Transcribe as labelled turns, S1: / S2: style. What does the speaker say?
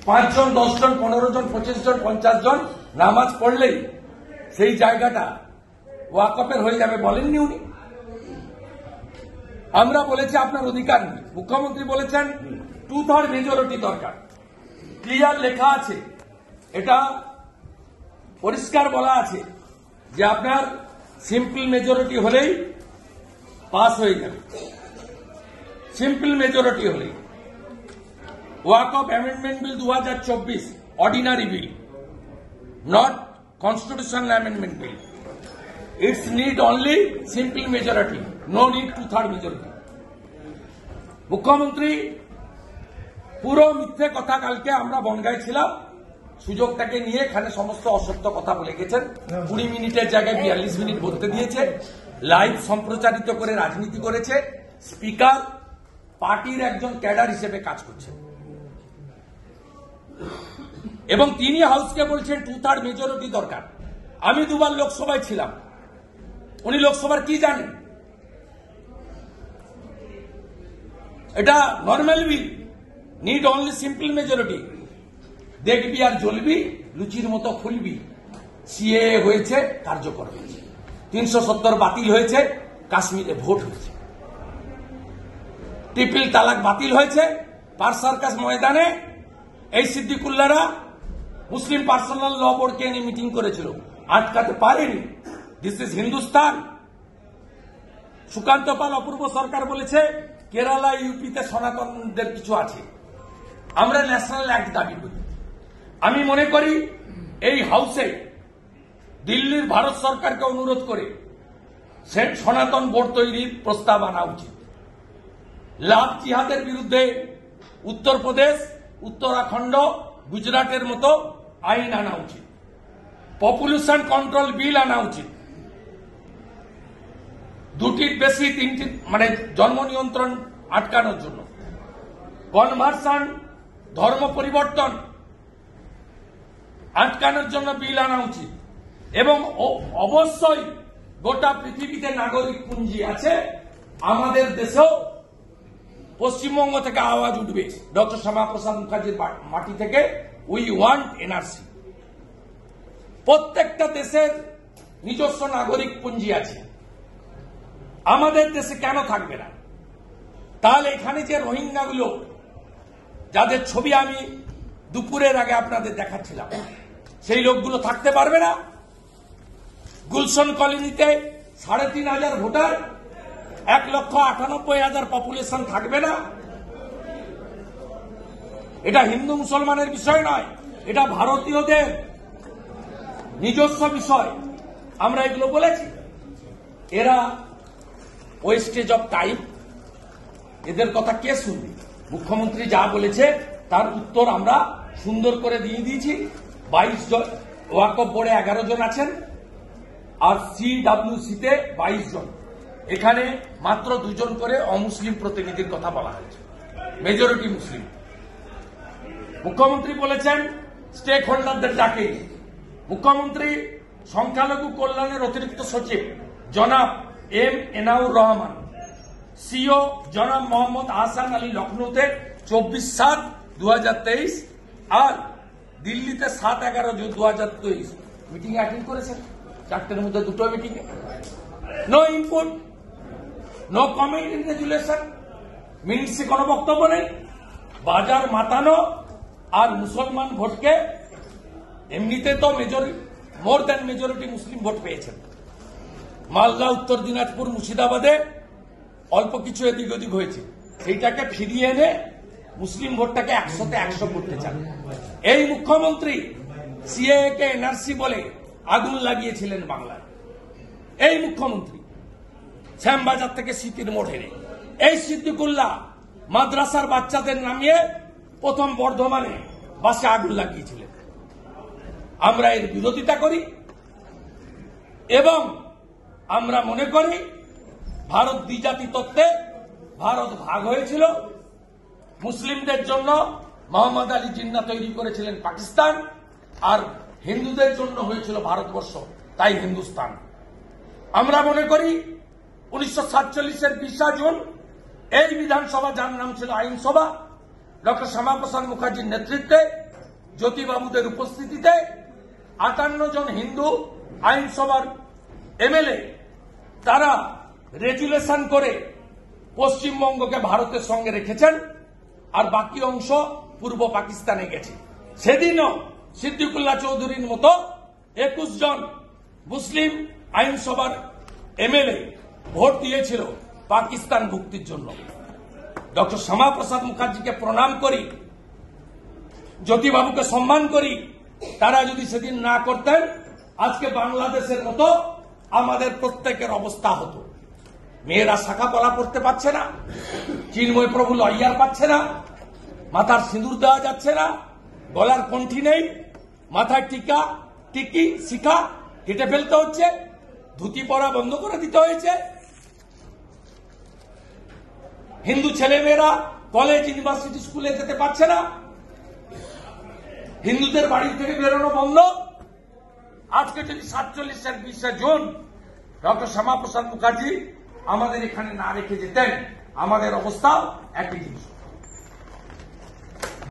S1: 5 জন 10 জন 15 জন 25 জন 50 জন নামাজ পড়লেই সেই জায়গাটা ওয়াকফের হয়ে যাবে বলেননি উনি। আমরা বলেছি আপনার অধিকার নেই, মুখ্যমন্ত্রী বলেছেন 2/3 মেজরিটি দরকার। ক্লিয়ার লেখা আছে, এটা পরিষ্কার বলা আছে যে আপনার সিম্পল মেজরিটি হলেই পাস হয়ে যাবে, সিম্পল মেজরিটি হলেই। Waqf amendment bill 2024 ordinary bill, not constitutional amendment bill. It's need only simple majority, no need 2/3 majority. মুখ্যমন্ত্রী পুরো মিথ্যে কথা, কালকে আমরা বনগাঁয় ছিলাম, সুযোগটাকে নিয়ে এখানে সমস্ত অসত্য কথা বলে গেছেন। 20 মিনিটের জায়গায় 42 মিনিট বলতে দিয়েছে, লাইভ সম্প্রচারিত করে রাজনীতি করেছে। স্পিকার পার্টির একজন ক্যাডার হিসেবে কাজ করছেন এবং তিনি হাউসকে বলছেন 2/3 মেজরিটি দরকার। আমি 2 বার লোকসভায় ছিলাম, উনি লোকসভার কি জানেন? এটা নর্মাল বিল, নিড অনলি সিম্পল মেজরিটি। দেখবি আর জ্বলবি, লুচির মতো ফুলবি। সিএ হয়েছে, কার্যকর হয়েছে। 370 বাতিল হয়েছে, কাশ্মীরে ভোট হয়েছে। ট্রিপল তালাক বাতিল হয়েছে। পার্ক সার্কাস ময়দানে এই সিদ্দিকুল্লাহরা মুসলিম পার্সোনাল ল বোর্ডকে নিয়ে মিটিং করেছিল, আটকাতে পারেনি। This is Hindustan. সুকান্ত পাল অপূর্ব সরকার বলেছে কেরালা ইউপিতে সনাতনদের কিছু আছে। আমরা ন্যাশনাল অ্যাক্ট দাবি করি। আমি মনে করি এই হাউসে দিল্লির ভারত সরকারকে অনুরোধ করে সনাতন বোর্ড তৈরির প্রস্তাব আনা উচিত। লাভ জিহাদের বিরুদ্ধে উত্তরপ্রদেশ, উত্তরাখণ্ড, গুজরাটের মতো আইন আনা উচিত। পপুলেশন কন্ট্রোল বিল আনা উচিত। 2টির বেশি 3টি মানে জন্ম নিয়ন্ত্রণ আটকানোর জন্য। কনভার্সন, ধর্ম পরিবর্তন আটকানোর জন্য বিল আনা উচিত। এবং অবশ্যই গোটা পৃথিবীতে নাগরিক পুঞ্জি আছে, আমাদের দেশেও পশ্চিমবঙ্গ থেকে আওয়াজ উঠবে ডক্টর শ্যামাপ্রসাদ মুখার্জির মাটি থেকে, উই ওয়ান্ট এনআরসি। প্রত্যেকটা দেশের নিজস্ব নাগরিক পুঞ্জি আছে, আমাদের দেশে কেন থাকবে না? তাহলে এখানে যে রোহিঙ্গাগুলো, যাদের ছবি আমি দুপুরের আগে আপনাদের দেখাচ্ছিলাম, সেই লোকগুলো থাকতে পারবে না? গুলশন কলোনিতে 3,500 ভোটার, 1,98,000 পপুলেশন থাকবে না? এটা হিন্দু মুসলমানের বিষয় নয়, এটা ভারতীয়দের নিজস্ব বিষয়। আমরা এগুলো বলেছি। এরা ওয়েস্টেজ অফ টাইম, এদের কথা কে শুনবে? মুখ্যমন্ত্রী যা বলেছে তার উত্তর আমরা সুন্দর করে দিয়ে দিয়েছি। 22 জন, ওয়াকফ বোর্ডে 11 জন আছেন, আর সিডব্লিউসিতে 22 জন। এখানে মাত্র 2 জন করে অমুসলিম প্রতিনিধির কথা বলা হয়েছে, মেজরিটি মুসলিম। মুখ্যমন্ত্রী বলেছেন স্টেক হোল্ডারদের ডাকে। মুখ্যমন্ত্রী সংখ্যালঘু কল্যাণের অতিরিক্ত সচিব জনাব এম এনাউর রহমান, সিও জনাব মোহাম্মদ আহসান আলী লখনৌতে 24/7/2023 আর দিল্লিতে 7/11/2023 মিটিং অ্যাটেন্ড করেছেন। 4টের মধ্যে 2টো meeting. No input, no comment in resolution, মিনিটসে কোনো বক্তব্য নেই। বাজার মাতানো আর মুসলমান ভোটকে, এমনিতে তো মোর দ্যান মেজরিটি মুসলিম ভোট পেয়েছেন। মালদা, উত্তর দিনাজপুর, মুর্শিদাবাদে অল্প কিছু এদিক ওদিক হয়েছে, সেইটাকে ফিরিয়ে এনে মুসলিম ভোটটাকে 100তে 100 করতে চান। এই মুখ্যমন্ত্রী সিএএ কে এনআরসি বলে আগুন লাগিয়েছিলেন বাংলায়। এই মুখ্যমন্ত্রী শ্যামবাজার থেকে স্মৃতির মোড় এনে এই সিদ্দিকুল্লাহ মাদ্রাসার বাচ্চাদের নামিয়ে প্রথম বর্ধমানে বাসে আগুন লাগিয়েছিলেন। আমরা এর বিরোধিতা করি এবং আমরা মনে করি ভারত দ্বিজাতি তত্ত্বে ভারত ভাগ হয়েছিল। মুসলিমদের জন্য মোহাম্মদ আলী জিন্না তৈরি করেছিলেন পাকিস্তান, আর হিন্দুদের জন্য হয়েছিল ভারতবর্ষ, তাই হিন্দুস্তান। আমরা মনে করি 1947-এর 20 জুন এই বিধানসভা, যার নাম ছিল আইনসভা, ডক্টর শ্যামাপ্রসাদ মুখার্জির নেতৃত্বে জ্যোতিবাবুদের উপস্থিতিতে 58 জন হিন্দু আইনসভার এমএলএ তারা রেজুলেশন করে পশ্চিমবঙ্গকে ভারতের সঙ্গে রেখেছেন, আর বাকি অংশ পূর্ব পাকিস্তানে গেছে। সেদিনও সিদ্দিকুল্লাহ চৌধুরীর মতো 21 জন মুসলিম আইনসভার এমএলএ ভোট দিয়েছিল পাকিস্তান মুক্তির জন্য। ডক্টর শ্যামাপ্রসাদ মুখার্জিকে প্রণাম করি, জ্যোতিবাবুকে সম্মান করি। তারা যদি সেদিন না করতেন, আজকে বাংলাদেশের মতো আমাদের প্রত্যেকের অবস্থা হতো। মেয়েরা শাখা পলা পড়তে পারছে না, চিন্ময় প্রভু লইয়ার পাচ্ছে না, মাথার সিঁদুর দেওয়া যাচ্ছে না, গলার কণ্ঠি নেই, মাথায় টিকা টিকি শিখা কেটে ফেলতে হচ্ছে, ধুতি পরা বন্ধ করে দিতে হয়েছে। হিন্দু ছেলেমেয়েরা কলেজ ইউনিভার্সিটি স্কুলে যেতে পারছে না, হিন্দুদের বাড়ি থেকে বেরোনো বন্ধ। আজকে যদি 47 20 জুন ডক্টর শ্যামাপ্রসাদ মুখার্জি আমাদের এখানে না রেখে যেতেন, আমাদের অবস্থা একই জিনিস।